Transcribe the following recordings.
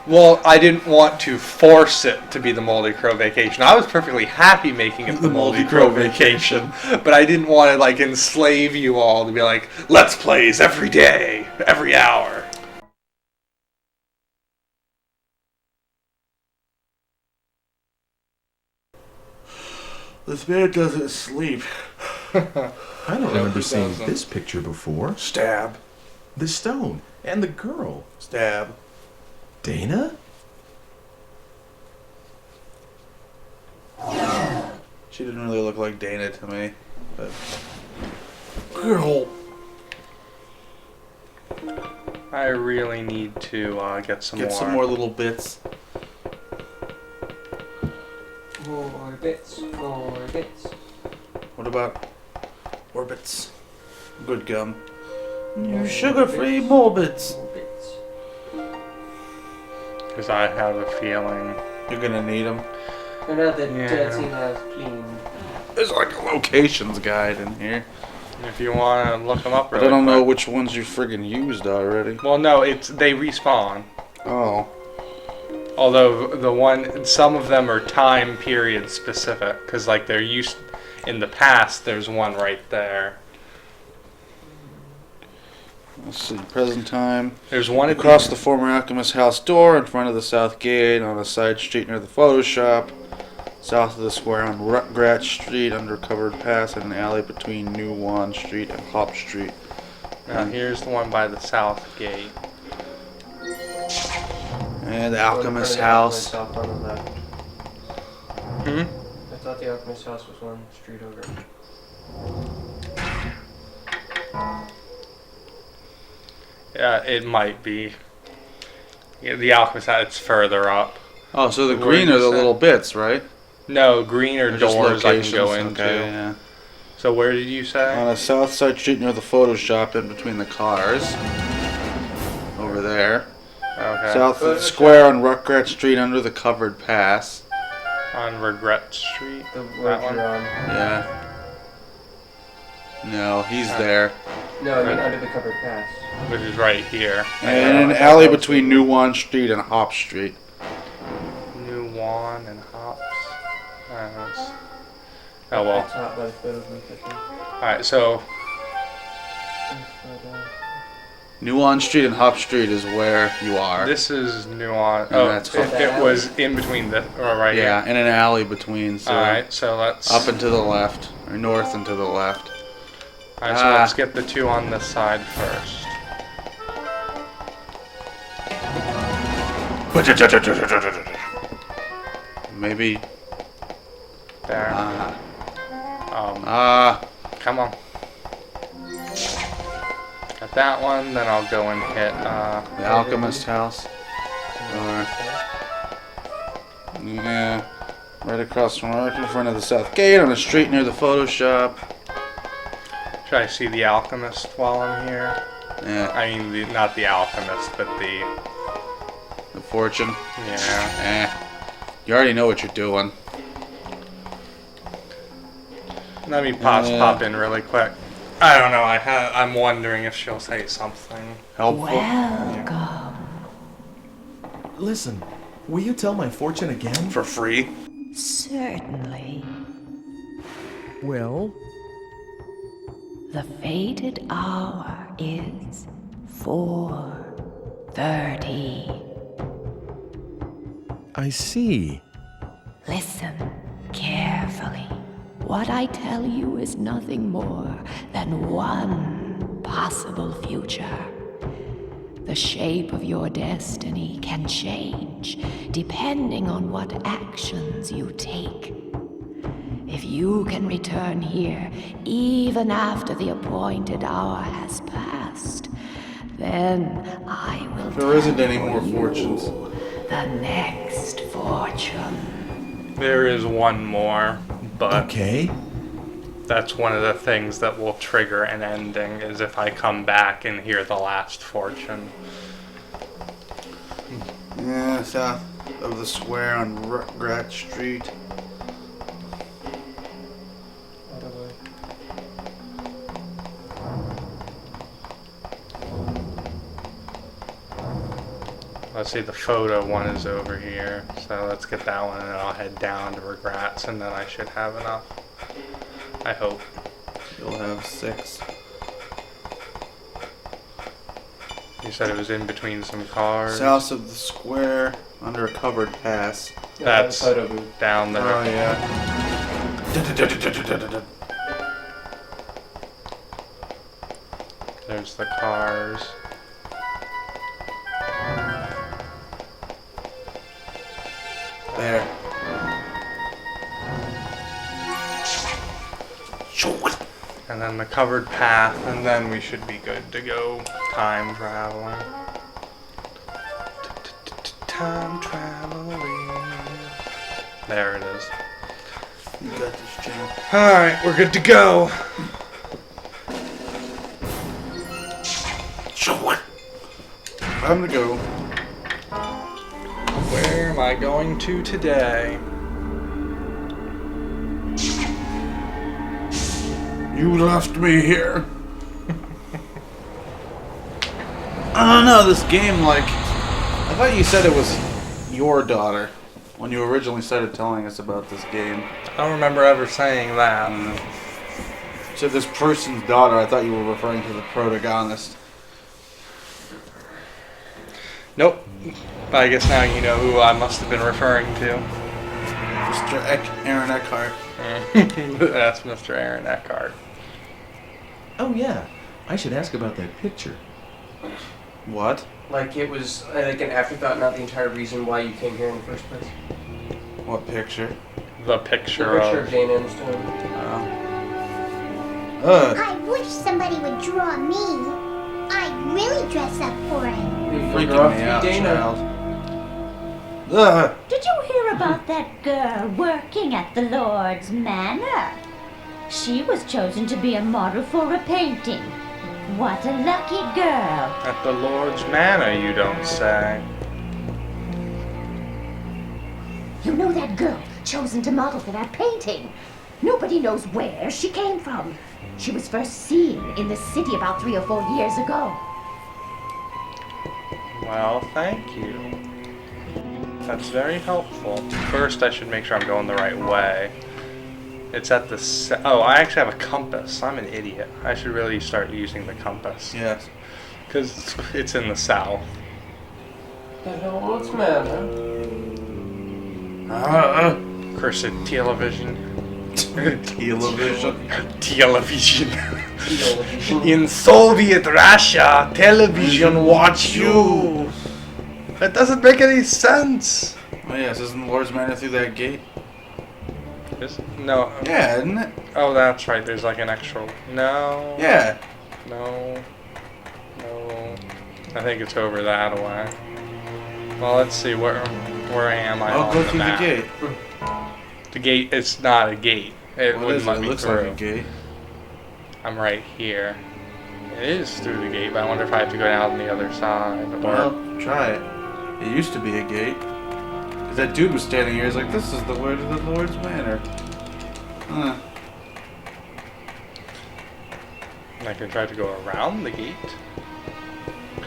Well, I didn't want to force it to be the Moldy Crow Vacation. I was perfectly happy making it the Moldy Crow Vacation, but I didn't want to like enslave you all to be like, let's plays every day, every hour. This man doesn't sleep. I don't remember seeing this picture before. Stab. The stone and the girl. Stab. Dana? She didn't really look like Dana to me, but girl. I really need to get some more little bits. More bits, more bits. What about orbits? Good gum. More Sugar-free bits. Morbits. More bits. Because I have a feeling You're gonna need them. And now that Yeah. Jesse has clean. There's like a locations guide in here. if you want to look them up. But Really I don't know quick. which ones you friggin' used already. Well, no, they respawn. Oh. Although some of them are time period specific, because like they're used in the past. There's one right there. Let's see. Present time. There's one Across the former alchemist house door, in front of the south gate, on a side street near the photo shop, south of the square on Radom Street, under covered pass, and an alley between New Wan Street and Hop Street. Now here's the one by the south gate. And the alchemist house. On the left. I thought the alchemist house was one street over. Yeah, it might be. Yeah, the alchemist house. It's further up. Oh, so the Where green you are the said? little bits, right? No, green or They're just doors I can go locations, into. okay, yeah. So where did you say? On a south side street near the photo shop, in between the cars. Over there. Okay. South of the square on Ruckrat Street, under the covered pass. On Regret Street. The That word one? you're on. Yeah. No, he's Alright. there. No, I mean under the covered pass. Which is right here. And an alley between New Wan Street and Hop Street. New Wan and Hops. Oh well. That's not by the photos we took. Alright, so New Wan Street and Hop Street is where you are. this is New Wan. And Oh, that's it was in between the right yeah, here. in an alley between. So Alright, so let's up and to the left, or north and to the left. Alright, so let's get the two on this side first. Maybe. There. Come on. Got that one, then I'll go and hit The alchemist house. Or yeah, right across from right in front of the south gate on a street near the photo shop. should I see the alchemist while I'm here? Yeah, I mean not the alchemist, but the fortune. yeah. You already know what you're doing. Let me pop in really quick. I don't know. I'm wondering if she'll say something Helpful. Welcome. Listen, will you tell my fortune again? For free. Certainly. Well, The fated hour is 4:30. I see. Listen carefully. What I tell you is nothing more than one possible future. The shape of your destiny can change depending on what actions you take. If you can return here even after the appointed hour has passed, then I will There isn't tell any more you fortunes. the next fortune. There is one more, but Okay. that's one of the things that will trigger an ending, is if I come back and hear the last fortune. Yeah, south of the square on Ruckrat Street. Let's see, the photo one is over here. So let's get that one and then I'll head down to Regrets and then I should have enough. I hope. You'll have 6. You said it was in between some cars. South of the square, under a covered pass. Yeah, That's photo booth. down there. Oh, yeah. There's the cars. There. And then the covered path, and then we should be good to go time traveling. Time traveling. There it is. You got this, champ. Alright, we're good to go. Time to go. Where am I going to today? You left me here. I don't know, this game, like... I thought you said it was your daughter when you originally started telling us about this game. I don't remember ever saying that. You said this person's daughter. I thought you were referring to the protagonist. Nope. I guess now you know who I must have been referring to. Mr. Aaron Eckart. That's Mr. Aaron Eckart. Oh yeah, I should ask about that picture. What? Like it was like an afterthought, not the entire reason why you came here in the first place. What picture? The The picture picture of... of Dana and Stone. I wish somebody would draw me. I'd really dress up for it. You'll Freaking grow up me to be out, Dana. child. Did you hear about that girl working at the Lord's Manor? She was chosen to be a model for a painting. What a lucky girl. At the Lord's Manor, you don't say. You know that girl chosen to model for that painting? Nobody knows where she came from. She was first seen in the city about 3 or 4 years ago. Well, thank you. That's very helpful. First, I should make sure I'm going the right way. It's at the... Oh, I actually have a compass. I'm an idiot. I should really start using the compass. Yes. Because it's in the south. What's the matter? Cursed television. Television. Television. In Soviet Russia, television watch you. That doesn't make any sense. Oh yes, isn't Lord's Manor through that gate? No. Yeah, isn't it? Oh, that's right. There's like an extra... No. Yeah. No. No. I think it's over that way. Well, let's see. Where am I I'll on go the through map? the gate. The gate, it's not a gate. It What wouldn't is it? let It me looks through. like a gate. I'm right here. It is through the gate, but I wonder if I have to go down on the other side. Or... Well, try it. It used to be a gate. Cause that dude was standing here. He's like, "This is the way to the Lord's Manor." Huh. I can try to go around the gate.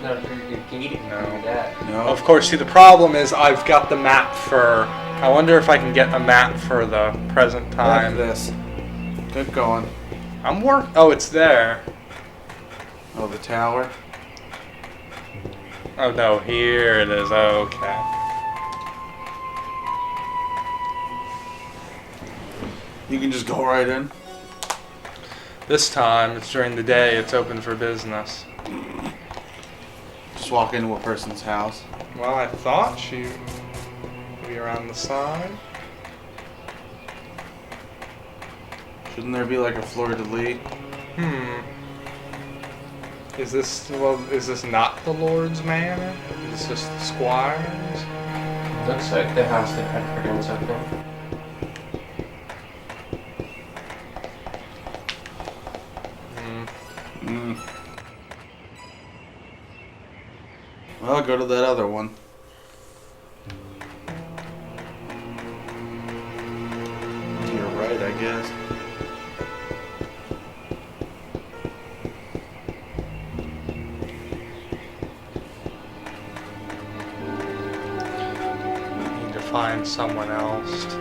Not if you're gated. No. That. No. Of course, see, the problem is I've got the map for... I wonder if I can get a map for the present Like time. this. Keep going. I'm Oh, it's there. Oh, the tower. Oh, no, here it is. Okay. You can just go right in. This time, it's during the day. It's open for business. Just walk into a person's house. Well, I thought she would be around the side. Shouldn't there be like a fleur-de-lis? Is this not the Lord's Manor? Is this just the Squire's? Looks like the house that Eckart owns up there. Well, go to that other one. To your right, I guess. find someone else to.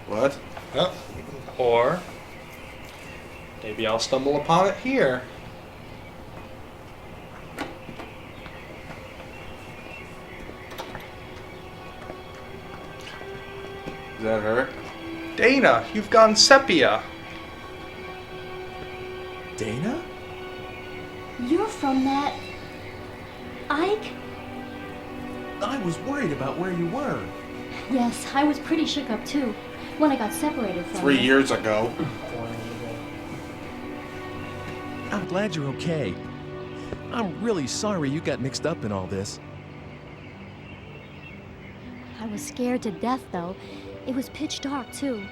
What? Oh, or maybe I'll stumble upon it here. Is that her? Dana, you've gone Sepia. Dana? You're from that... Ike? I was worried about where you were. Yes, I was pretty shook up too when I got separated from 3 you. years ago. I'm glad you're okay. I'm really sorry you got mixed up in all this. I was scared to death though. It was pitch dark too.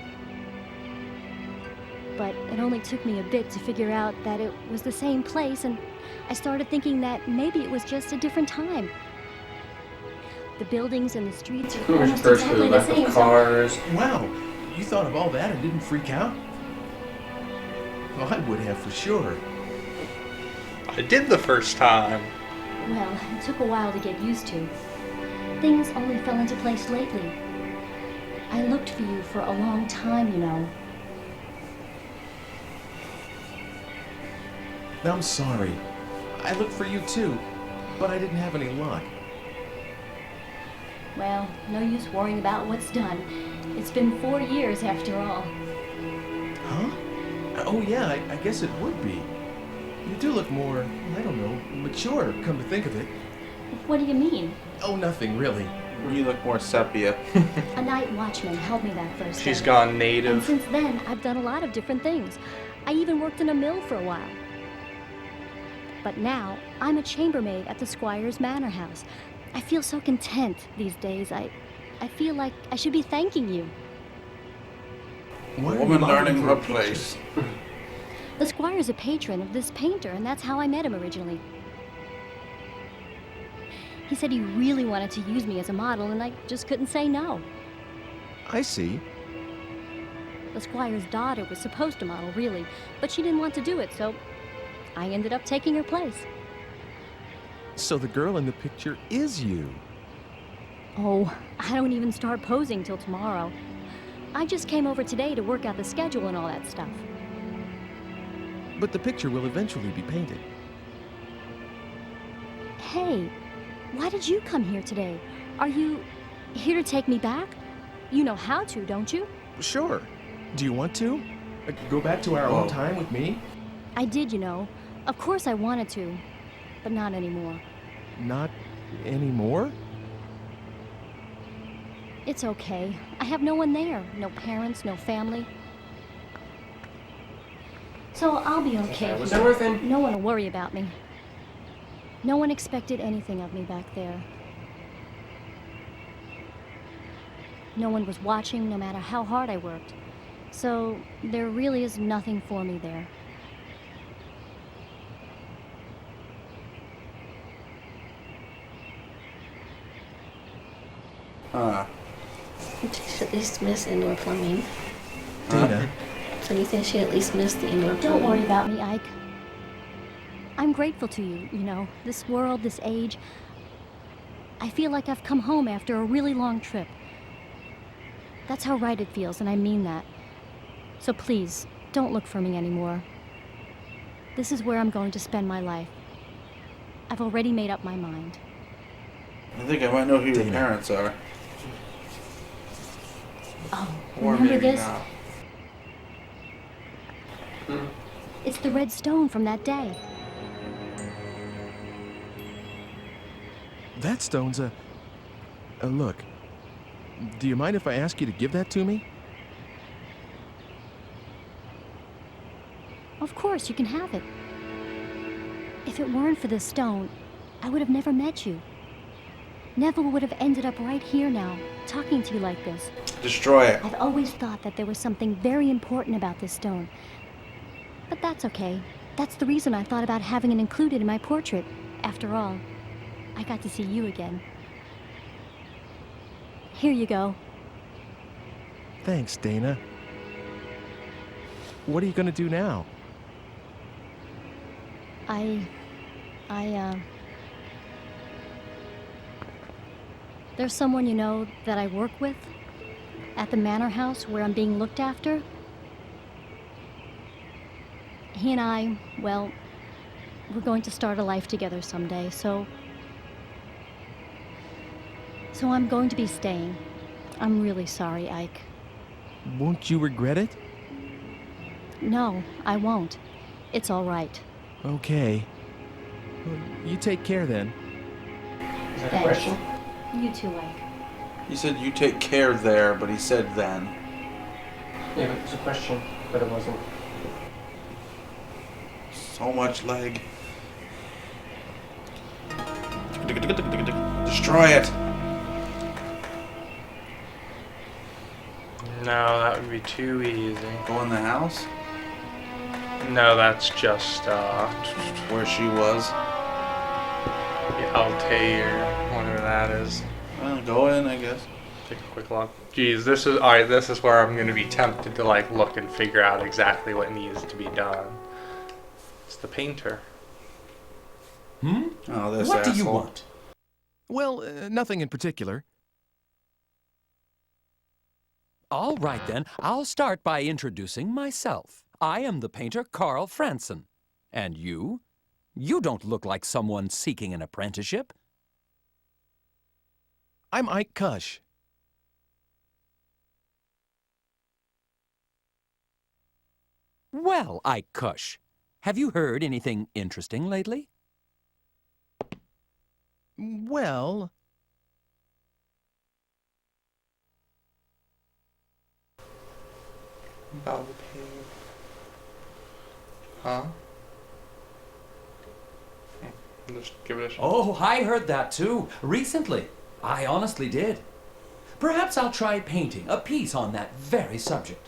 But it only took me a bit to figure out that it was the same place, and I started thinking that maybe it was just a different time. The buildings and the streets are Who was almost first with exactly the the lack same. of cars? Wow, you thought of all that and didn't freak out? Well, I would have for sure. I did the first time. Well, it took a while to get used to. Things only fell into place lately. I looked for you for a long time, you know. I'm sorry. I looked for you too, but I didn't have any luck. Well, no use worrying about what's done. It's been 4 years after all. Huh? Oh yeah, I guess it would be. You do look more, I don't know, mature, come to think of it. What do you mean? Oh, nothing really. You look more sepia. A night watchman held me that first She's day. gone And native. since then, I've done a lot of different things. I even worked in a mill for a while. But now, I'm a chambermaid at the Squire's Manor House. I feel so content these days. I feel like I should be thanking you. Why are you Woman modeling learning for her a picture? place. The Squire's a patron of this painter, and that's how I met him originally. He said he really wanted to use me as a model, and I just couldn't say no. I see. The Squire's daughter was supposed to model, really, but she didn't want to do it, so I ended up taking her place. So the girl in the picture is you. Oh, I don't even start posing till tomorrow. I just came over today to work out the schedule and all that stuff. But the picture will eventually be painted. Hey, why did you come here today? Are you here to take me back? You know how to, don't you? Sure. Do you want to? Go back to our own time with me? I did, you know. Of course I wanted to, but not anymore. Not anymore? It's okay. I have no one there. No parents, no family. So I'll be okay. Was everything? No one will worry about me. No one expected anything of me back there. No one was watching, no matter how hard I worked. So there really is nothing for me there. She at least missed indoor plumbing. Dana, So you think she at least missed the indoor plumbing? Don't worry about me, Ike. I'm grateful to you, you know, this world, this age. I feel like I've come home after a really long trip. That's how right it feels, and I mean that. So please, don't look for me anymore. This is where I'm going to spend my life. I've already made up my mind. I think I might know who your Dana. parents are. Oh, Or remember maybe this? not. It's the red stone from that day. that stone's a look. Do you mind if I ask you to give that to me? Of course, you can have it. If it weren't for this stone, I would have never met you. Never would have ended up right here now, talking to you like this. Destroy it. I've always thought that there was something very important about this stone. But that's okay. That's the reason I thought about having it included in my portrait. After all, I got to see you again. Here you go. Thanks, Dana. What are you gonna do now? There's someone you know that I work with at the manor house where I'm being looked after. He and I, well, we're going to start a life together someday, so I'm going to be staying. I'm really sorry, Ike. Won't you regret it? No, I won't. It's all right. Okay. Well, you take care then. Is that a Thanks. question? You too, Ike. He said you take care there, but he said then. Yeah, but it was a question, but it wasn't. So much leg. Destroy it. No, that would be too easy. Go in the house No, that's just where she was. Altair, whatever that is. Well, go in, I guess. Take a quick look. Geez, this is alright. This is where I'm going to be tempted to like look and figure out exactly what needs to be done. It's the painter. Oh, this What asshole. do you want? Well, nothing in particular. All right, then. I'll start by introducing myself. I am the painter Carl Franson. And you? You don't look like someone seeking an apprenticeship. I'm Ike Kush. Well, Ike Kush, have you heard anything interesting lately? Well, About the painting. Huh? Just give it a shot. Oh, I heard that too, recently. I honestly did. Perhaps I'll try painting a piece on that very subject.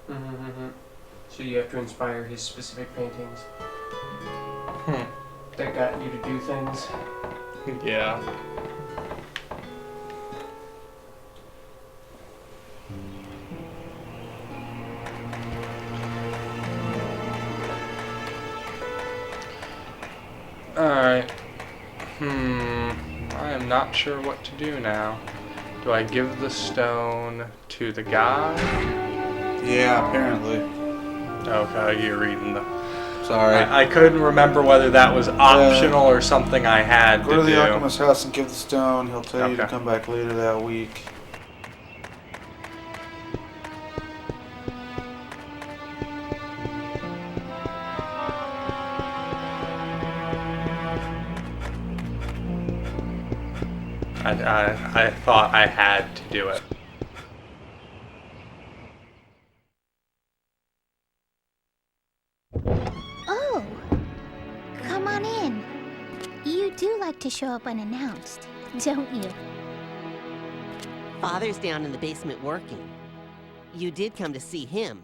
So you have to inspire his specific paintings that got you to do things. Yeah. Alright. I am not sure what to do now. Do I give the stone to the guy? Yeah, apparently. Okay, you're reading the... Sorry. I couldn't remember whether that was optional or something I had Go to to the do. alchemist's house and give the stone. He'll tell you to Okay. come back later that week. I thought I had to do it. Oh, come on in. You do like to show up unannounced, don't you? Father's down in the basement working. You did come to see him,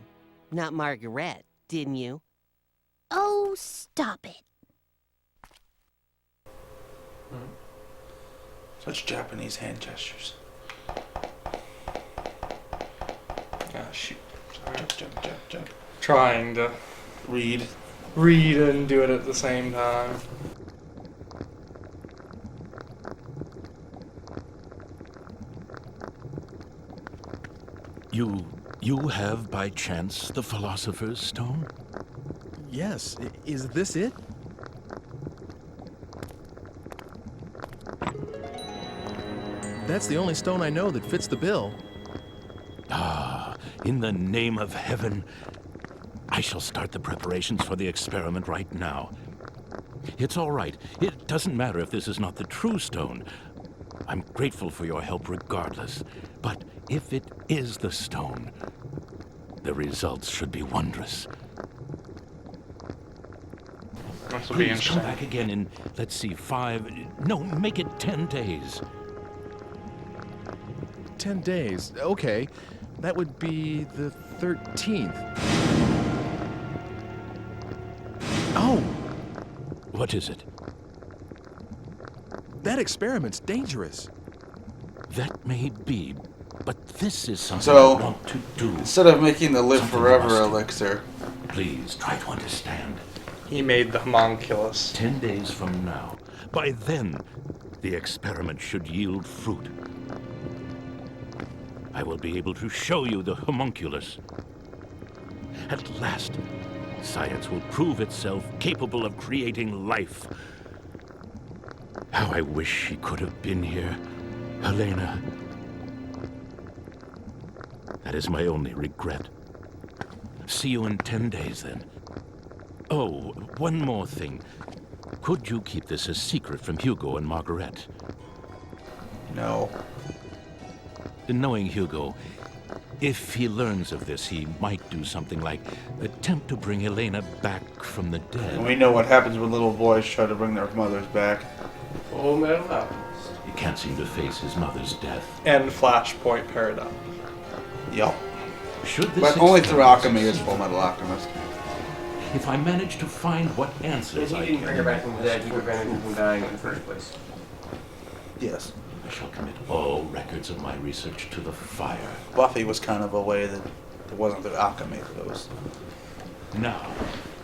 not Margarette, didn't you? Oh, stop it. Such Japanese hand gestures. Ah, shoot. Sorry. Jump. Trying to Read. read and do it at the same time. You have by chance the Philosopher's Stone? yes. Is this it? That's the only stone I know that fits the bill. Ah, in the name of heaven, I shall start the preparations for the experiment right now. It's all right. It doesn't matter if this is not the true stone. I'm grateful for your help regardless. But if it is the stone, the results should be wondrous. This will be Please come interesting. back again in, let's see, 5... No, make it 10 days. 10 days. Okay. That would be the 13th. Oh, What is it? that experiment's dangerous. That may be, but this is something So, I want to do. Instead of making the live Something forever must- elixir, Please try to understand. He made the homunculus. 10 days from now. By then, the experiment should yield fruit. I will be able to show you the homunculus. At last, science will prove itself capable of creating life. How I wish she could have been here, Helena. That is my only regret. See you in 10 days, then. Oh, one more thing. Could you keep this a secret from Hugo and Margarette? No. Knowing Hugo, if he learns of this, he might do something like attempt to bring Helena back from the dead. And we know what happens when little boys try to bring their mothers back. Full Metal Alchemist. He can't seem to face his mother's death. And Flashpoint Paradox. Yup. Should this But only through experiment alchemy is succeed, Full Metal Alchemist. if I manage to find what If answers you I didn't bring her can, back from the dead, you prevented her from dying in the first place. Yes. I shall commit all records of my research to the fire. Buffy was kind of a way that it wasn't through alchemy. It was. Now,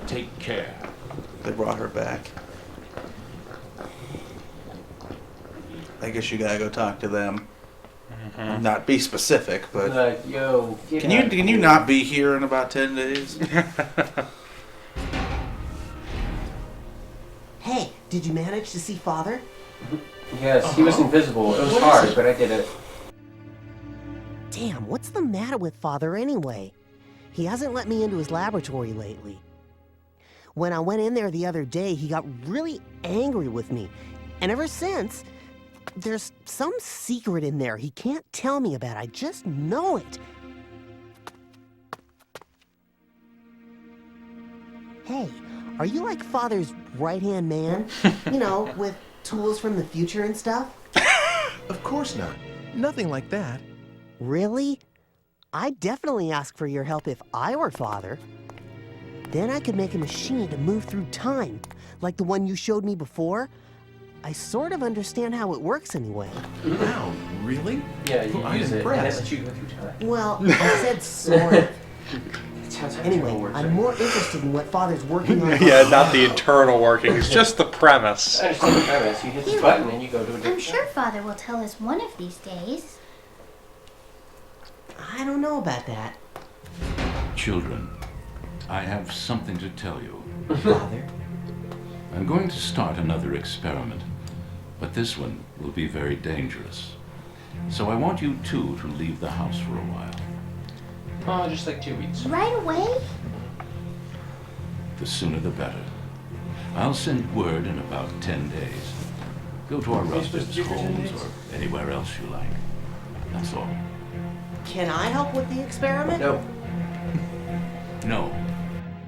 take care. They brought her back. I guess you gotta go talk to them. Not be specific, but Yo, can you not be here in about 10 days? Hey, did you manage to see Father? Yes, he was invisible. It was hard, but I did it. Damn, what's the matter with Father anyway? He hasn't let me into his laboratory lately. When I went in there the other day, he got really angry with me. And ever since, there's some secret in there he can't tell me about. I just know it. Hey, are you like Father's right-hand man? You know, with tools from the future and stuff? Of course not. Nothing like that. Really? I'd definitely ask for your help if I were Father. Then I could make a machine to move through time, like the one you showed me before. I sort of understand how it works anyway. Wow, really? Yeah, you I'm use it, and impressed. that's what you go through time. Well, I said sort of. That's how Anyway, it works. I'm more interested in what Father's working on. Yeah, not the internal workings, just the premise. I understand the premise. You hit the button and you go to a different I'm sure Father will tell us one of these days. I don't know about that. Children, I have something to tell you. Father? I'm going to start another experiment, but this one will be very dangerous. So I want you two to leave the house for a while. Oh, just like 2 weeks. Right away? The sooner the better. I'll send word in about 10 days. Go to our relatives' homes or anywhere else you like. That's all. Can I help with the experiment? No. No.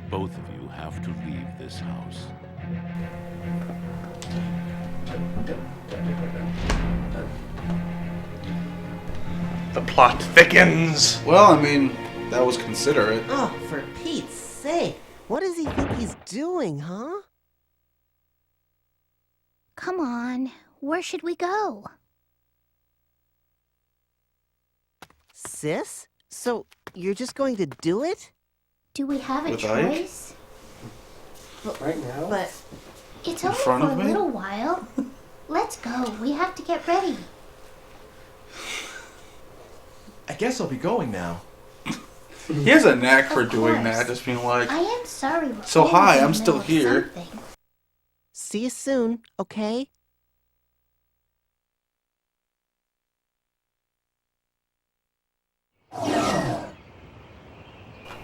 Both of you have to leave this house. The plot thickens. Well, I mean, that was considerate. Oh, for Pete's sake. What does he think he's doing, huh? Come on, where should we go? Sis? So, you're just going to do it? Do we have a With Ike? choice? Right now? But It's In only front for of a me? little while. Let's go. We have to get ready. I guess I'll be going now. He has a knack for Of doing course. that, just being like, I am sorry. we're So, always hi, in the I'm still middle of here. something. see you soon, okay?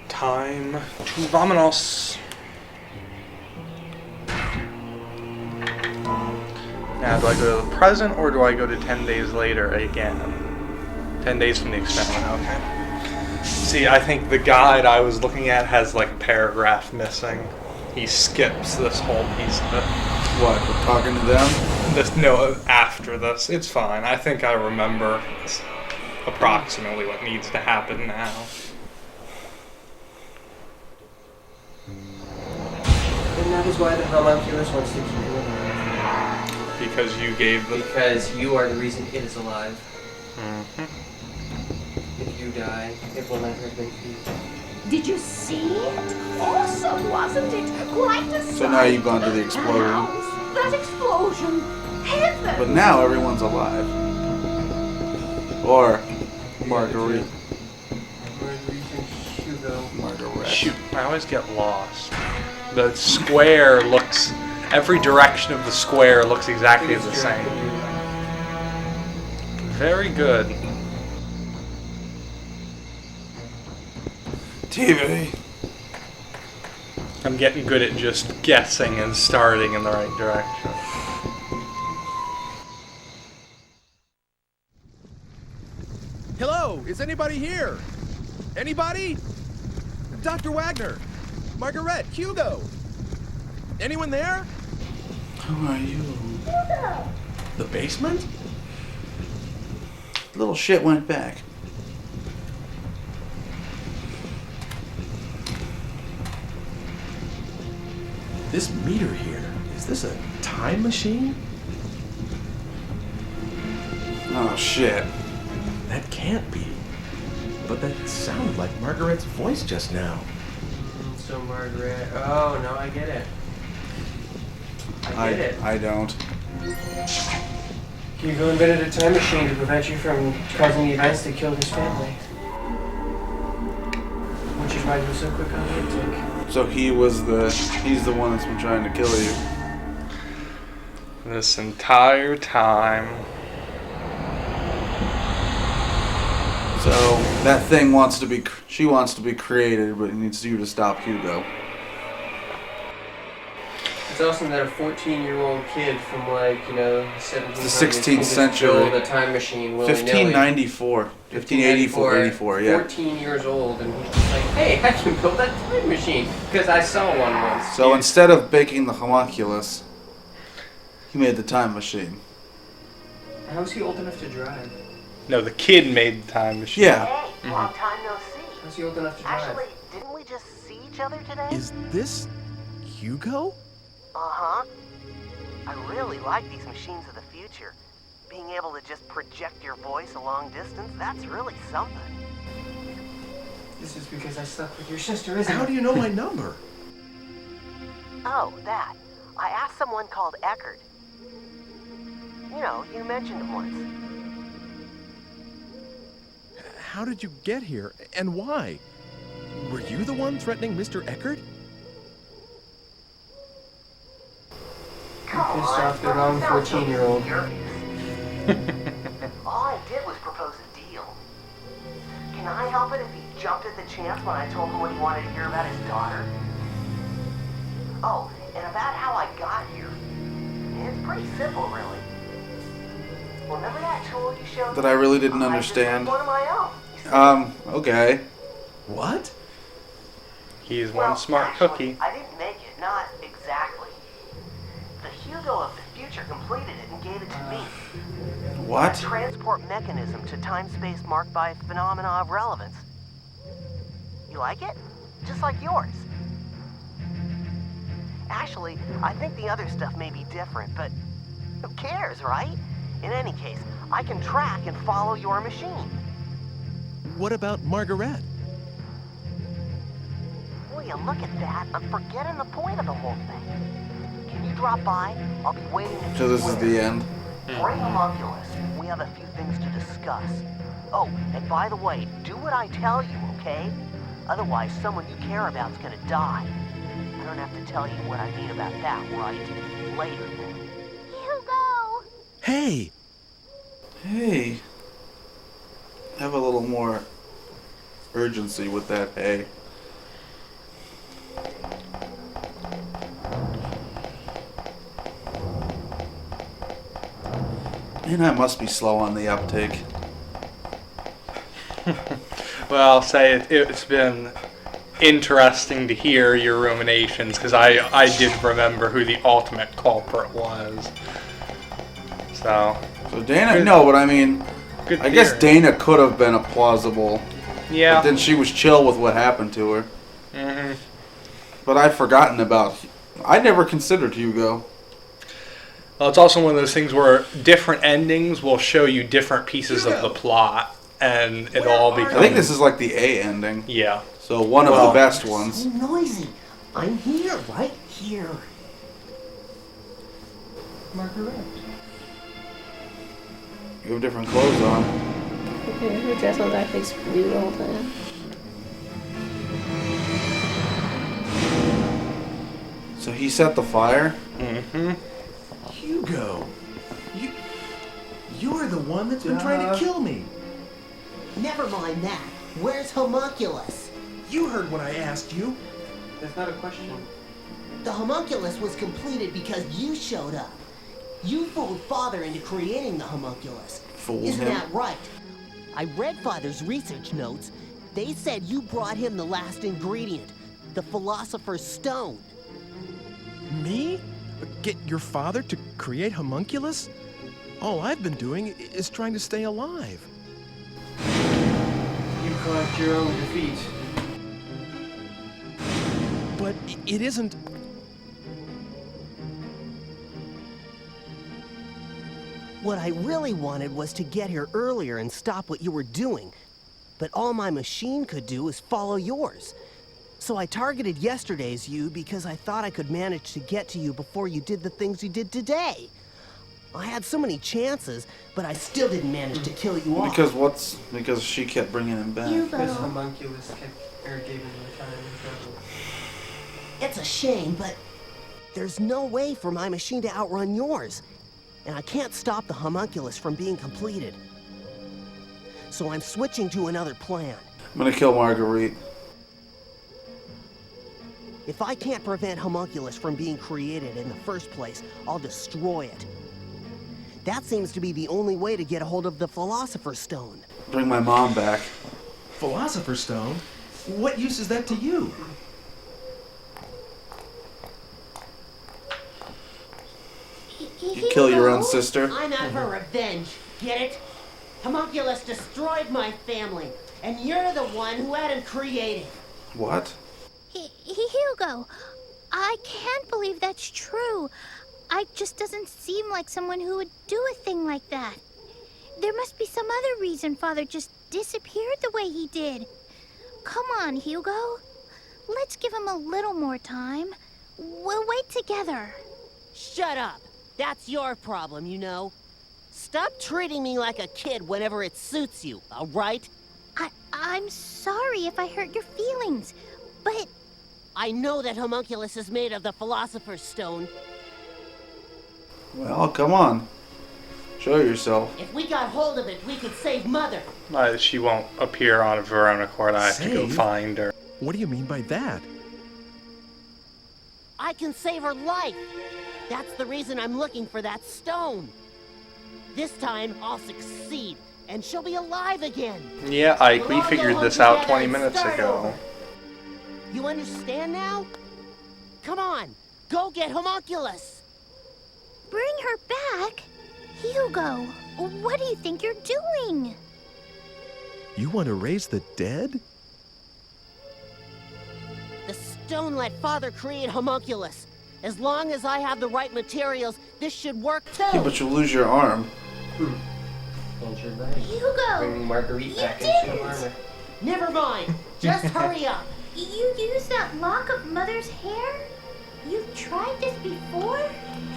Time to Vominos. Now, do I go to the present or do I go to 10 days later again? 10 days from the experiment, okay. See, I think the guide I was looking at has like a paragraph missing. He skips this whole piece of it. what, we're talking to them? No, after this. It's fine. I think I remember approximately what needs to happen now. And that is why the homunculus wants to keep you alive. Because you gave the... Because you are the reason it is alive. Mhm. If you die, it will never have been feasible. Did you see it? Awesome, wasn't it? Quite a sight. So now you've gone to the And explosion. how's that explosion? But now everyone's alive. Or Marguerite. Margarette. Shoot, I always get lost. The square looks, every direction of the square looks exactly the same. Very good. TV. I'm getting good at just guessing and starting in the right direction. Hello, is anybody here? Anybody? Dr. Wagner, Margarette, Hugo. Anyone there? Who are you? The basement? Little shit went back. This meter here, is this a time machine? Oh shit. That can't be. But that sounded like Margarette's voice just now. So Margarette. Oh no, I get it. I get it. I don't. Hugo invented a time machine to prevent you from causing the events that killed his family. Which is why he was so quick on the intake. So he's the one that's been trying to kill you. This entire time. So that thing she wants to be created, but it needs you to stop Hugo. It's awesome that a 14-year-old kid from the 1700s The 16th century. build a time machine willy-nilly. 1594. 1584, 84, yeah. 14 years old, and he's just like, hey, I can build that time machine because I saw one once. So instead of baking the homunculus, he made the time machine. How is he old enough to drive? No, the kid made the time machine. Yeah. Hey, long time no see. How's he old enough to drive? Actually, didn't we just see each other today? Is this Hugo? Uh-huh. I really like these machines of the future. Being able to just project your voice a long distance, that's really something. This is because I slept with your sister, isn't it? How do you know my number? Oh, that. I asked someone called Eckart. You know, you mentioned him once. How did you get here, and why? Were you the one threatening Mr. Eckart? You pissed off the wrong 14-year-old. All I did was propose a deal. Can I help it if he jumped at the chance when I told him what he wanted to hear about his daughter? Oh, and about how I got here. It's pretty simple, really. Remember that tool you showed me? That I really didn't understand. One of my own. Okay. What? He's one smart cookie. I didn't make it, not exactly. The Hugo of the future completed it and gave it to me. What? A transport mechanism to time-space marked by phenomena of relevance. You like it? Just like yours. Actually, I think the other stuff may be different, but who cares, right? In any case, I can track and follow your machine. What about Margarette? Will you look at that? I'm forgetting the point of the whole thing. Can you drop by? I'll be waiting at So this is the end. Bring homunculus. We have a few things to discuss. Oh, and by the way, do what I tell you, okay? Otherwise, someone you care about's gonna die. I don't have to tell you what I mean about that, right? Later, then. Hugo! Hey! Hey. Have a little more urgency with that, hey. And I must be slow on the uptake. Well, I'll say it's been interesting to hear your ruminations, because I did remember who the ultimate culprit was. So Dana, no, but I mean, good I guess theory. Dana could have been a plausible. Yeah. But then she was chill with what happened to her. Mm-hmm. But I'd forgotten about. I never considered Hugo. Well, it's also one of those things where different endings will show you different pieces of the plot, and it all becomes. I think this is like the A ending. Yeah. So one of the best ones. So noisy. I'm here, right here. Margarette. You have different clothes on. Okay, her dress was actually screwed all the time. So he set the fire? Mm-hmm. Hugo, you're the one that's been trying to kill me. Never mind that. Where's Homunculus? You heard what I asked you. That's not a question. The Homunculus was completed because you showed up. You fooled Father into creating the Homunculus. Fooled Isn't him? that right? I read Father's research notes. They said you brought him the last ingredient, the Philosopher's Stone. Me? Get your father to create Homunculus? All I've been doing is trying to stay alive. You caused your own defeat. But it isn't... What I really wanted was to get here earlier and stop what you were doing. But all my machine could do was follow yours. So I targeted yesterday's you because I thought I could manage to get to you before you did the things you did today. I had so many chances, but I still didn't manage to kill you off. Because she kept bringing him back. Because Homunculus gave him the time and trouble. It's a shame, but there's no way for my machine to outrun yours. And I can't stop the Homunculus from being completed. So I'm switching to another plan. I'm gonna kill Margarette. If I can't prevent Homunculus from being created in the first place, I'll destroy it. That seems to be the only way to get a hold of the Philosopher's Stone. Bring my mom back. Philosopher's Stone? What use is that to you? You kill your own sister? I'm out for revenge. Get it? Homunculus destroyed my family, and you're the one who had him created. What? Hugo, I can't believe that's true. I just doesn't seem like someone who would do a thing like that. There must be some other reason Father just disappeared the way he did. Come on, Hugo. Let's give him a little more time. We'll wait together. Shut up. That's your problem, you know. Stop treating me like a kid whenever it suits you, all right? I'm sorry if I hurt your feelings, but... I know that Homunculus is made of the Philosopher's Stone. Well, come on. Show yourself. If we got hold of it, we could save Mother. She won't appear on her own accord. I have to go find her. What do you mean by that? I can save her life. That's the reason I'm looking for that stone. This time, I'll succeed, and she'll be alive again. Yeah, Ike, we figured this out 20 minutes ago. You understand now? Come on, go get Homunculus. Bring her back? Hugo, what do you think you're doing? You want to raise the dead? The stone let Father create Homunculus. As long as I have the right materials, this should work too. Yeah, but you'll lose your arm. And your leg. Hugo! Bringing Margarette back didn't. into armor. Never mind. Just hurry up. You used that lock of Mother's hair? You've tried this before?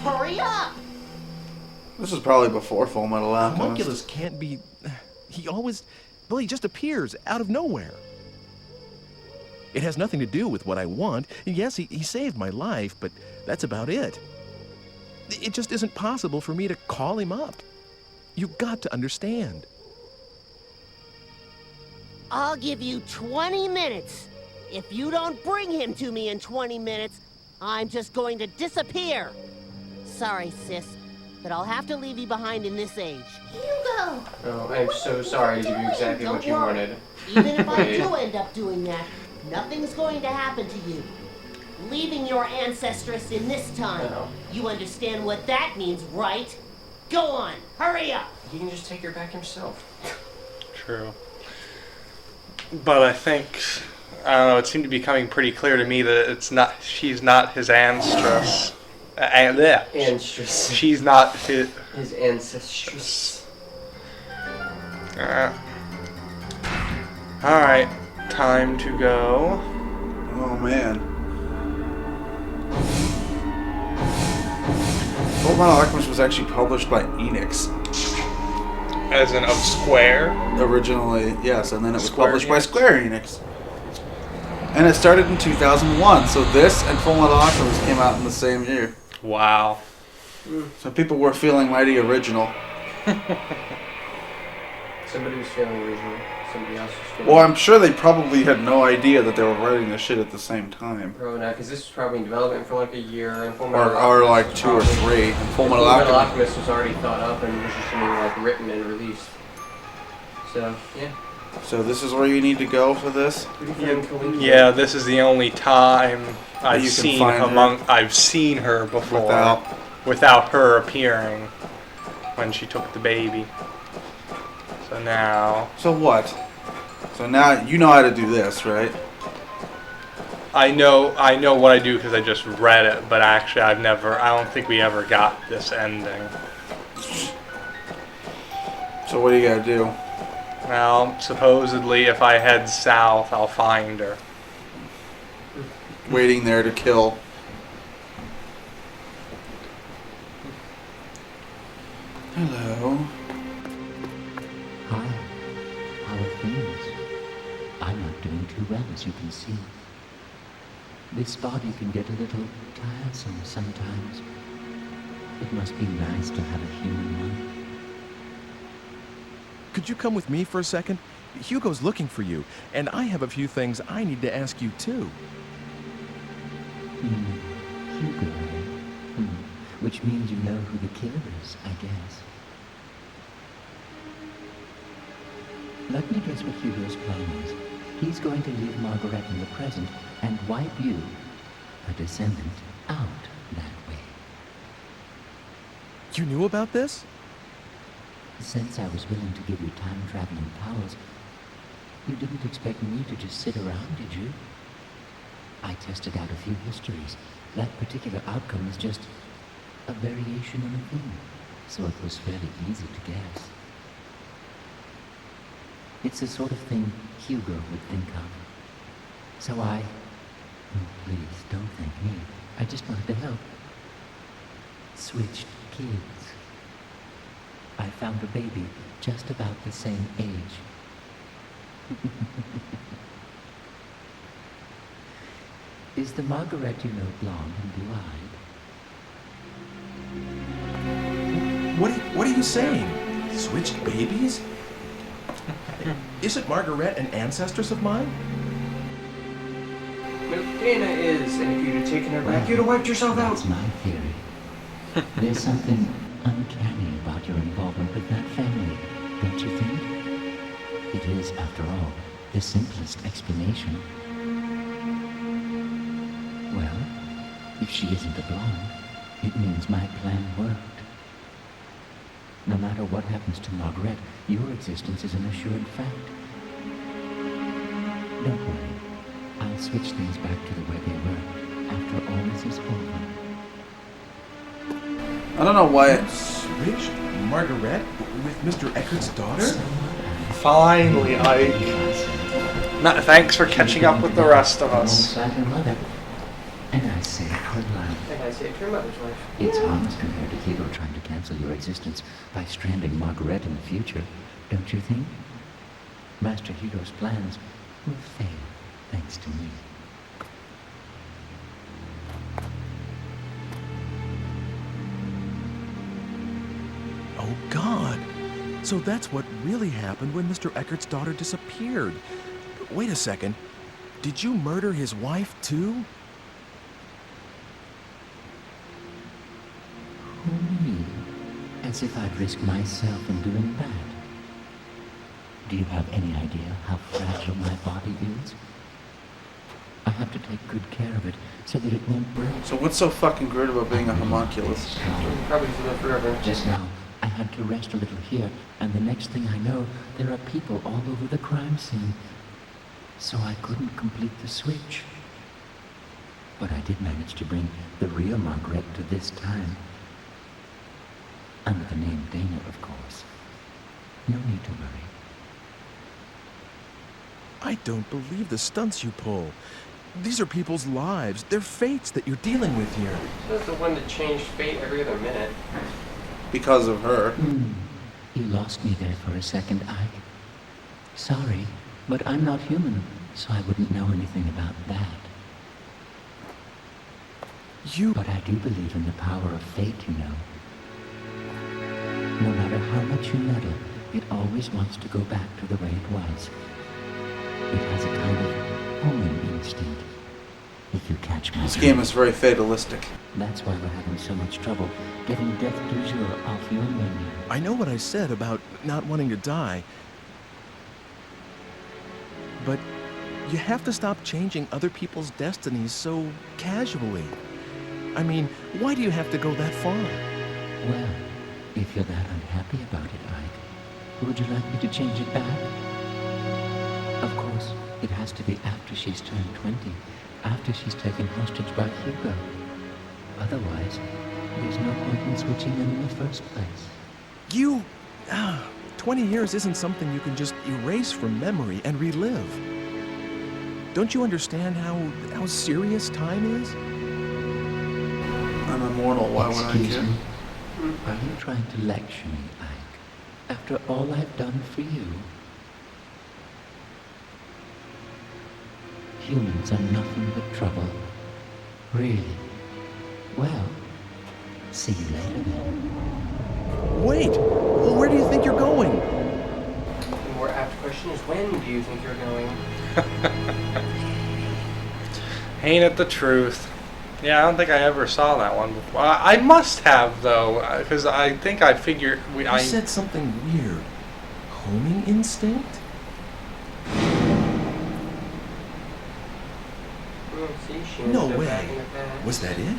Hurry up! This is probably before Full Metal Alchemist. Homunculus can't be... He always... Well, he just appears out of nowhere. It has nothing to do with what I want. Yes, he saved my life, but that's about it. It just isn't possible for me to call him up. You've got to understand. I'll give you 20 minutes. If you don't bring him to me in 20 minutes, I'm just going to disappear. Sorry, sis, but I'll have to leave you behind in this age. Hugo! Oh, I'm so sorry to give you exactly what you wanted. Even if I do end up doing that, nothing's going to happen to you. Leaving your ancestress in this time. No. You understand what that means, right? Go on, hurry up! He can just take her back himself. True. But I think, I don't know, it seemed to be becoming pretty clear to me that she's not his ancestress. Ancestress. She's not his ancestress. Alright, time to go. Oh man. Full Metal Alchemist was actually published by Enix. As in of Square? Originally, yes, and then it was Square published by Enix? Square Enix. And it started in 2001, so this and Full Metal Alchemist came out in the same year. Wow. So people were feeling mighty original. Somebody was feeling original. Somebody else was feeling... Well, I'm sure they probably had no idea that they were writing this shit at the same time. Probably not, because this was probably in development for like a year. And Full Or Metal like Alchemist 2 or was 3. And Full Metal Alchemist Alchemist. was already thought up and was just being like written and released. So, yeah. So this is where you need to go for this? Yeah, this is the only time I've you can seen find I've seen her before without her appearing when she took the baby. So now. So what? So now you know how to do this, right? I know what I do because I just read it, but actually I don't think we ever got this ending. So what do you gotta do? Well, supposedly if I head south, I'll find her. Waiting there to kill. Hello. Hi. How are things? I'm not doing too well, as you can see. This body can get a little tiresome sometimes. It must be nice to have a human one. Could you come with me for a second? Hugo's looking for you, and I have a few things I need to ask you too. Hugo, eh? Which means you know who the killer is, I guess. Let me guess what Hugo's plan is. He's going to leave Margarette in the present and wipe you, a descendant, out that way. You knew about this? Since I was willing to give you time-traveling powers, you didn't expect me to just sit around, did you? I tested out a few histories. That particular outcome is just a variation on a theme, so it was fairly easy to guess. It's the sort of thing Hugo would think of. So please don't thank me. I just wanted to help. Switched kids. I found a baby just about the same age. Is the Margarette you know blonde and blue-eyed? What are you saying? Switched babies? Isn't Margarette an ancestress of mine? Well, Dana is, and if you'd have taken her back, you'd have wiped yourself out. That's my theory. There's something uncanny about your involvement with that family, don't you think? It is, after all, the simplest explanation. Well, if she isn't a blonde, it means my plan worked. No matter what happens to Margarette, your existence is an assured fact. Don't worry. I'll switch things back to the way they were after all this is over. I don't know why it switched Margarette with Mr. Eckart's daughter? Finally, Ike. Thanks for catching up with the rest of us. And I saved her life. And I saved her mother's life. It's harmless compared to Hugo trying to cancel your existence by stranding Margarette in the future, don't you think? Master Hugo's plans will fail thanks to me. Oh, God. So that's what really happened when Mr. Eckart's daughter disappeared. Wait a second. Did you murder his wife, too? Me? As if I'd risk myself in doing that. Do you have any idea how fragile my body is? I have to take good care of it so that it won't break. So what's so fucking great about being a homunculus? Probably live forever. Just now, I had to rest a little here, and the next thing I know, there are people all over the crime scene. So I couldn't complete the switch. But I did manage to bring the real Margarette to this time. Under the name Dana, of course. No need to worry. I don't believe the stunts you pull. These are people's lives, their fates that you're dealing with here. She was the one that changed fate every other minute. Because of her. You lost me there for a second, Ike. Sorry, but I'm not human, so I wouldn't know anything about that. But I do believe in the power of fate, you know. No matter how much you meddle, it always wants to go back to the way it was. It has a kind of homing instinct, if you catch my This drift. game is very fatalistic. That's why we're having so much trouble getting death du jour off your menu. I know what I said about not wanting to die, but you have to stop changing other people's destinies so casually. I mean, why do you have to go that far? Well, if you're that unhappy about it, Ike, would you like me to change it back? Of course, it has to be after she's turned 20, after she's taken hostage by Hugo. Otherwise, there's no point in switching them in the first place. 20 years isn't something you can just erase from memory and relive. Don't you understand how serious time is? I'm immortal, why would I Excuse care? me? Are you trying to lecture me, Ike? After all I've done for you? Humans are nothing but trouble. Really? Well, see you later then. Wait! Where do you think you're going? The more apt question is, when do you think you're going? Ain't it the truth? Yeah, I don't think I ever saw that one before. I must have, though, because I think I figured... You said something weird. Homing instinct? See, she No ended up way. back in the past. Was that it?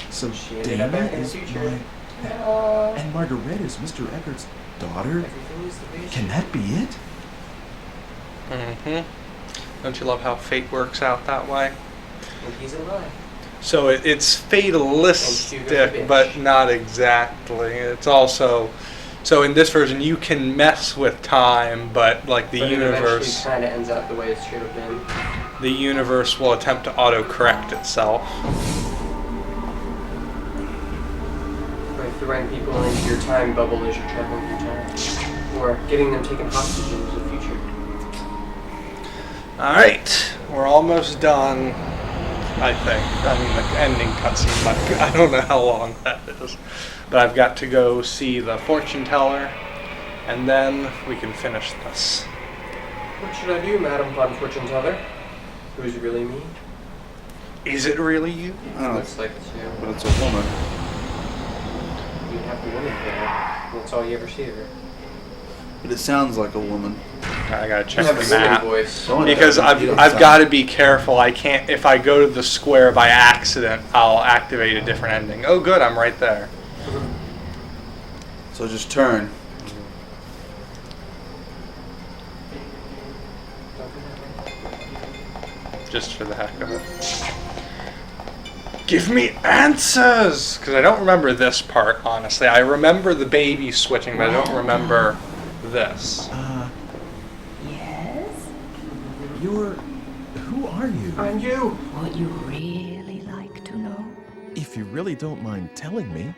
So She ended up Dana back in the is future. and Margarette is Mr. Eckart's daughter? Everything is the way it Can that be it? Mm-hmm. Don't you love how fate works out that way? And he's alive. So it's fatalistic, but not exactly. It's also... So in this version, you can mess with time, but like the universe... It kind of ends up the way it should have been. The universe will attempt to auto-correct itself. By throwing people into your time bubble as you're traveling through time. Or getting them taken hostage into the future. Alright, we're almost done, I think. I mean, the ending cutscene, but I don't know how long that is. But I've got to go see the fortune teller, and then we can finish this. What should I do, Madam Von Fortune Teller? Who's really me? Is it really you? I don't know. Looks like it's you. But it's a woman. You have the woman there. That's all you ever see of her. But it sounds like a woman. I gotta check You have the a woman map. voice. Because I've got to be careful. I can't, if I go to the square by accident, I'll activate a different ending. Oh good, I'm right there. So just turn. Just for the heck of it. Give me answers! Because I don't remember this part, honestly. I remember the baby switching, but I don't remember this. Yes? Who are you? I'm you! Would you really like to know? If you really don't mind telling me.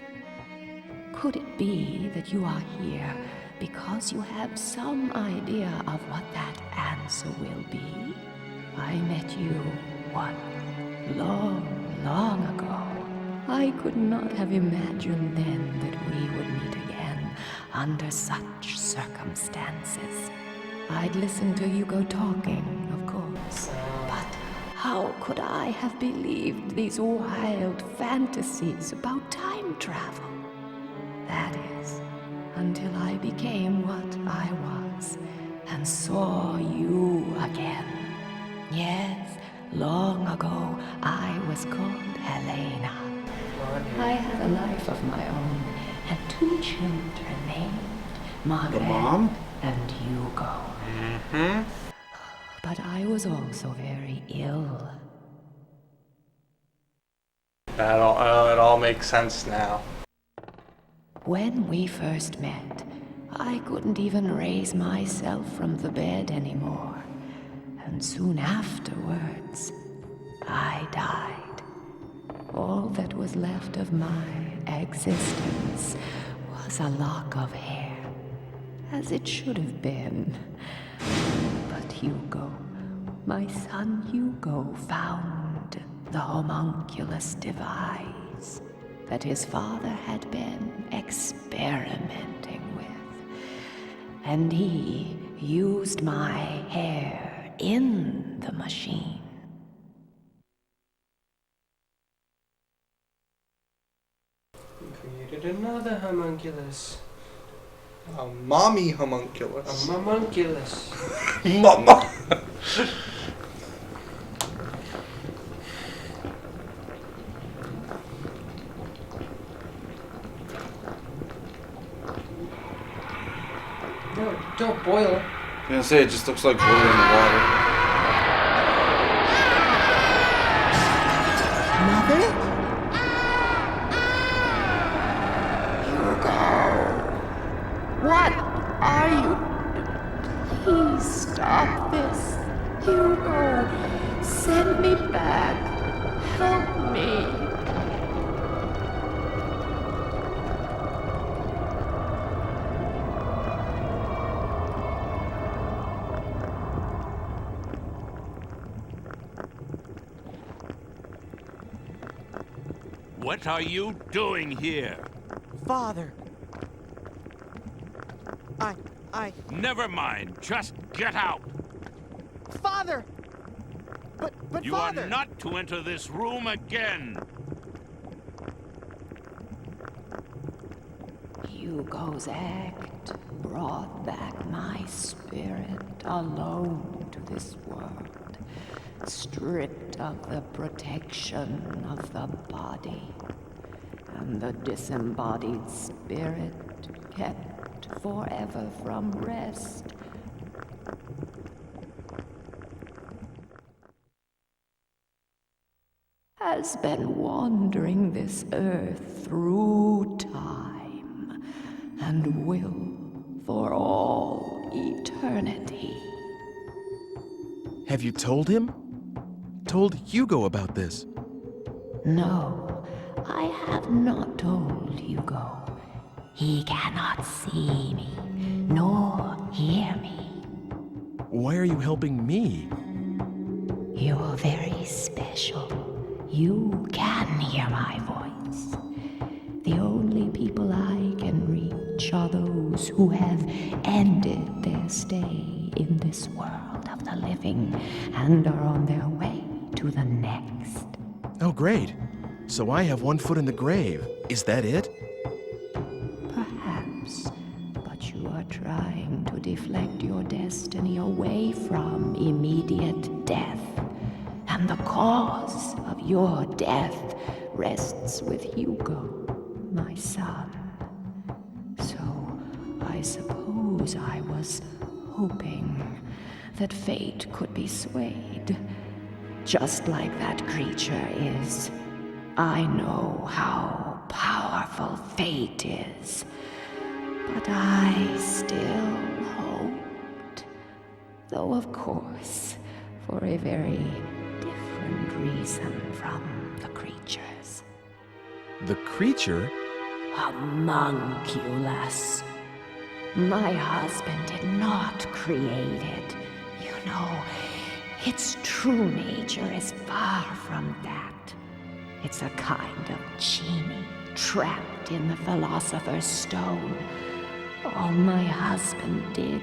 Could it be that you are here because you have some idea of what that answer will be? I met you, what, long ago. I could not have imagined then that we would meet again under such circumstances. I'd listened to you go talking, of course, but how could I have believed these wild fantasies about time travel? That is, until I became what I was and saw you again. Yes, long ago I was called Helena. I had a life of my own and 2 children named Margarette mom? and Hugo. Mm-hmm. But I was also very ill. It all makes sense now. When we first met, I couldn't even raise myself from the bed anymore. And soon afterwards, I died. All that was left of my existence was a lock of hair. as it should have been. But Hugo, my son Hugo, found the homunculus device that his father had been experimenting with. And he used my hair in the machine. He created another homunculus. A mommy homunculus. A homunculus. Mama. No, don't boil it. I was gonna say, it just looks like boiling water. Mother? What are you? Please stop this. Hugo, send me back. Help me. What are you doing here? Father. Never mind. Just get out. Father! But you Father! are not to enter this room again. Hugo's act brought back my spirit alone to this world, stripped of the protection of the body, and the disembodied spirit kept forever from rest. Has been wandering this earth through time and will for all eternity. Have you told him? Told Hugo about this? No, I have not told Hugo. He cannot see me, nor hear me. Why are you helping me? You're very special. You can hear my voice. The only people I can reach are those who have ended their stay in this world of the living and are on their way to the next. Oh, great. So I have one foot in the grave. Is that it? Perhaps, but you are trying to deflect your destiny away from immediate death. And the cause of your death rests with Hugo, my son. So I suppose I was hoping that fate could be swayed, just like that creature is. I know how powerful fate is, but I still hoped, though of course for a very different reason from the creatures. The creature? Homunculus. My husband did not create it. You know, its true nature is far from that. It's a kind of genie trapped in the Philosopher's Stone. All my husband did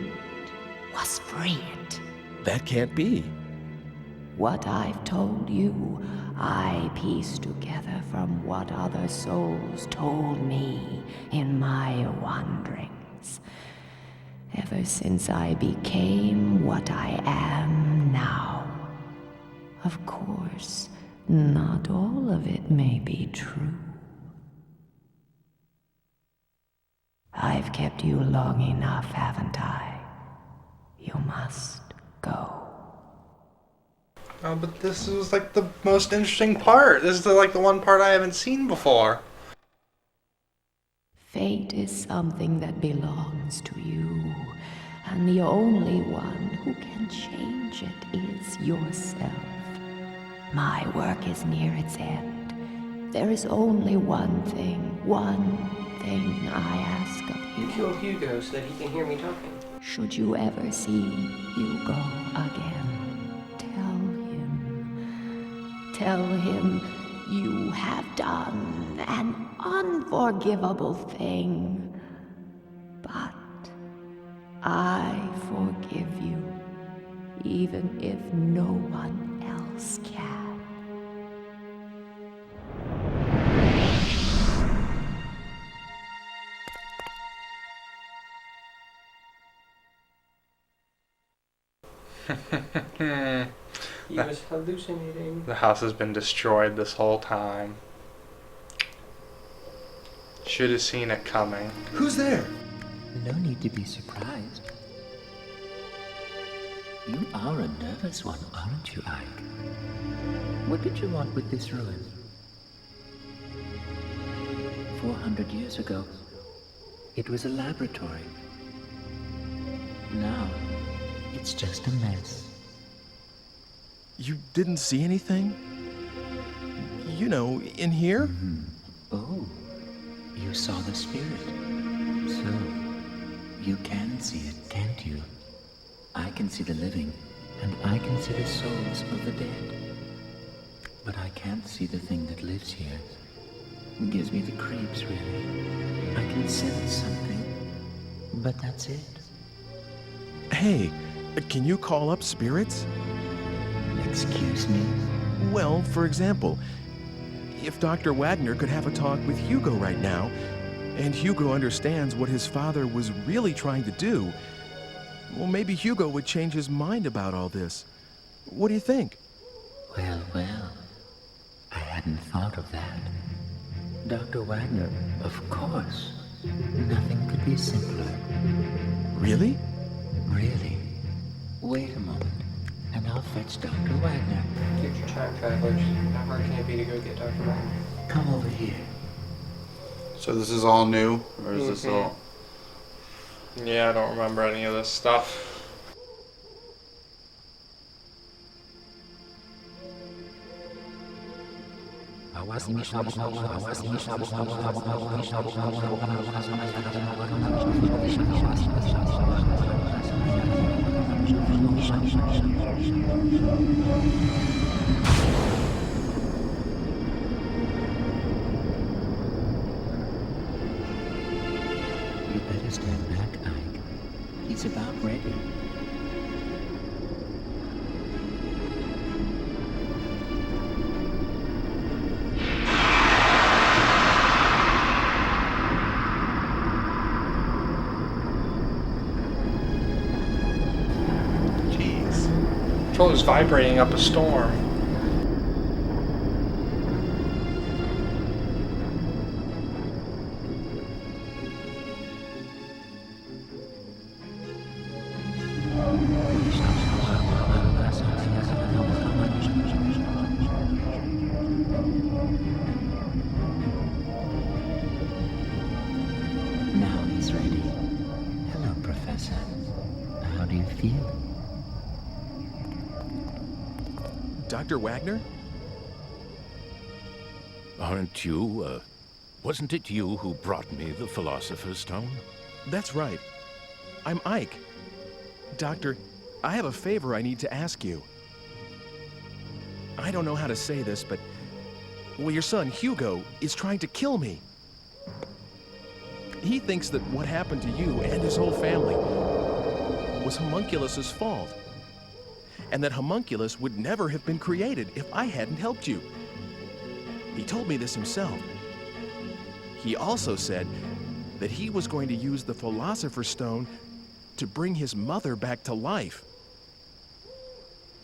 was free it. That can't be. What I've told you, I pieced together from what other souls told me in my wanderings. Ever since I became what I am now. Of course, not all of it may be true. I've kept you long enough, haven't I? You must go. Oh, but this is like the most interesting part. This is like the one part I haven't seen before. Fate is something that belongs to you, and the only one who can change it is yourself. My work is near its end. There is only one thing thing I ask of you. Kill Hugo so that he can hear me talking. Should you ever see Hugo again, tell him you have done an unforgivable thing. But I forgive you, even if no one else can. He was hallucinating. The house has been destroyed this whole time. Should have seen it coming. Who's there? No need to be surprised. You are a nervous one, aren't you, Ike? What did you want with this ruin? 400 years ago, it was a laboratory. Now, it's just a mess. You didn't see anything? You know, in here? Mm-hmm. Oh, you saw the spirit. So, you can see it, can't you? I can see the living, and I can see the souls of the dead. But I can't see the thing that lives here. It gives me the creeps, really. I can sense something, but that's it. Hey, can you call up spirits? Excuse me? Well, for example, if Dr. Wagner could have a talk with Hugo right now, and Hugo understands what his father was really trying to do, well, maybe Hugo would change his mind about all this. What do you think? Well, I hadn't thought of that. Dr. Wagner, of course. Nothing could be simpler. Really? Really. Wait a moment, and I'll fetch Dr. Wagner. Get your time travelers. How hard can it be to go get Dr. Wagner? Come over here. So this is all new, or is this all... Yeah, I don't remember any of this stuff. You better stand back, Ike. He's about ready. Controller's vibrating up a storm. Now he's ready. Hello, Professor. How do you feel? Dr. Wagner? Aren't you, wasn't it you who brought me the Philosopher's Stone? That's right. I'm Ike. Doctor, I have a favor I need to ask you. I don't know how to say this, but... well, your son, Hugo, is trying to kill me. He thinks that what happened to you and his whole family was Homunculus's fault. And that Homunculus would never have been created if I hadn't helped you. He told me this himself. He also said that he was going to use the Philosopher's Stone to bring his mother back to life.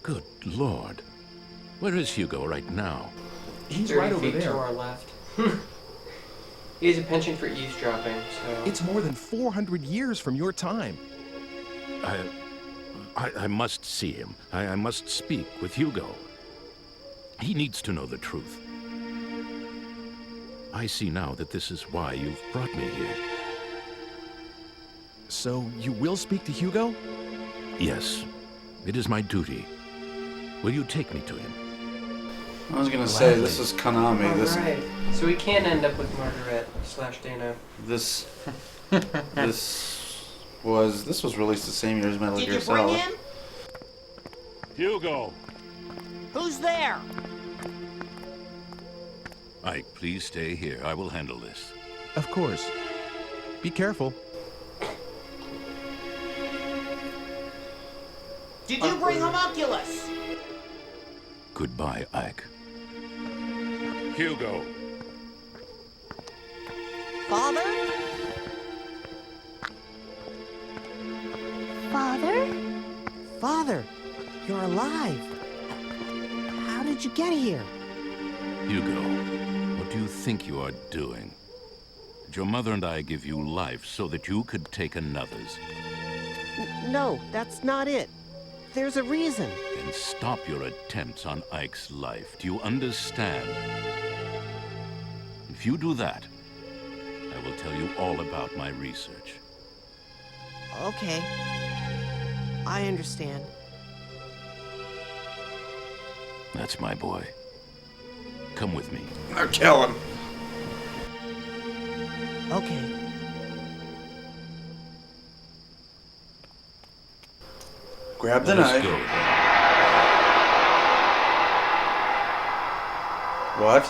Good Lord. Where is Hugo right now? He's 30 right over feet there. to our left. He has a penchant for eavesdropping, so... It's more than 400 years from your time. I must see him. I must speak with Hugo. He needs to know the truth. I see now that this is why you've brought me here. So you will speak to Hugo? Yes, it is my duty. Will you take me to him? I was gonna say, this is Konami. Alright. So we can end up with Margarette / Dana. This was released the same year as Metal Gear Solid. Hugo! Who's there? Ike, please stay here. I will handle this. Of course. Be careful. Did you bring homunculus? Goodbye, Ike. Hugo! Father? Father? Father, you're alive. How did you get here? Hugo, what do you think you are doing? Did your mother and I give you life so that you could take another's? No, that's not it. There's a reason. Then stop your attempts on Ike's life. Do you understand? If you do that, I will tell you all about my research. Okay. I understand. That's my boy. Come with me. Now kill him. Okay. Grab the Let us knife. go. What?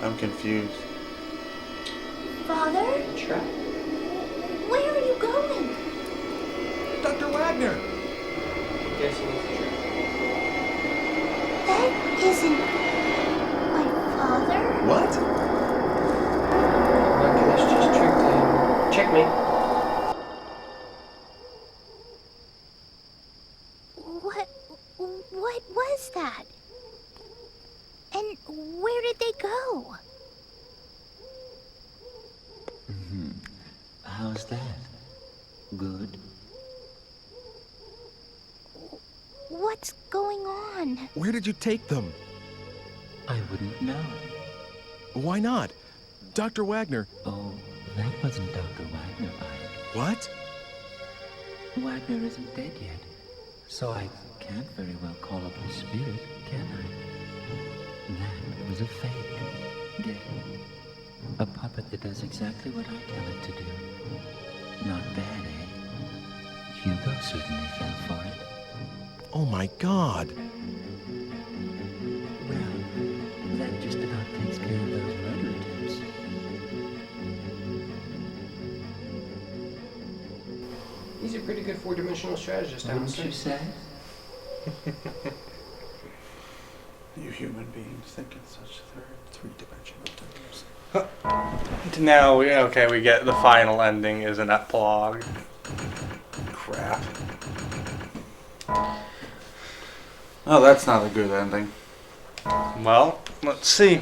I'm confused. Father? Trap. Where are you going? Dr. Wagner! I'm guessing it's a trap. That isn't my father. What? Oculus just tricked him. Checkmate. What was that? And where did they go? How's that? Good? What's going on? Where did you take them? I wouldn't know. Why not? Dr. Wagner. Oh, that wasn't Dr. Wagner, Ike. What? Wagner isn't dead yet, so I can't very well call up his spirit, can I? That was a fake. Get it? A puppet that does exactly what I tell it to do. Not bad, eh? Hugo certainly fell for it. Oh my God. Well, that just about takes care of those murder attempts. He's a pretty good four-dimensional strategist, I would Wouldn't you say? You human beings think in such three-dimensional terms. Now, we get the final ending is an epilogue. Crap. Oh, that's not a good ending. Well, let's see.